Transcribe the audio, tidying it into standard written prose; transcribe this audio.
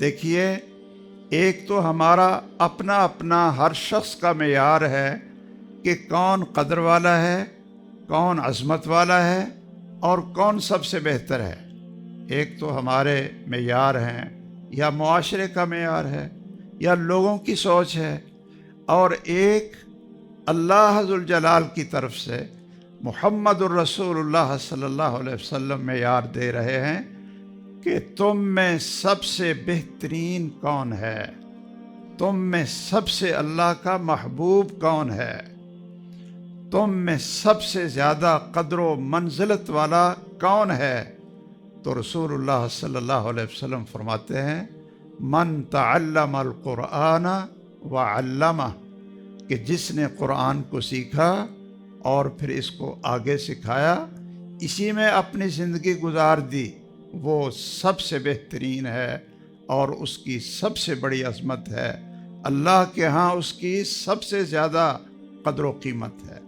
دیکھیے، ایک تو ہمارا اپنا اپنا ہر شخص کا معیار ہے کہ کون قدر والا ہے، کون عظمت والا ہے، اور کون سب سے بہتر ہے۔ ایک تو ہمارے معیار ہیں، یا معاشرے کا معیار ہے، یا لوگوں کی سوچ ہے، اور ایک اللہ ذوالجلال کی طرف سے محمد الرسول اللہ صلی اللہ علیہ وسلم معیار دے رہے ہیں کہ تم میں سب سے بہترین کون ہے، تم میں سب سے اللہ کا محبوب کون ہے، تم میں سب سے زیادہ قدر و منزلت والا کون ہے۔ تو رسول اللہ صلی اللہ علیہ وسلم فرماتے ہیں، من تعلم القرآن وعلمہ، کہ جس نے قرآن کو سیکھا اور پھر اس کو آگے سکھایا، اسی میں اپنی زندگی گزار دی، وہ سب سے بہترین ہے اور اس کی سب سے بڑی عظمت ہے، اللہ کے ہاں اس کی سب سے زیادہ قدر و قیمت ہے۔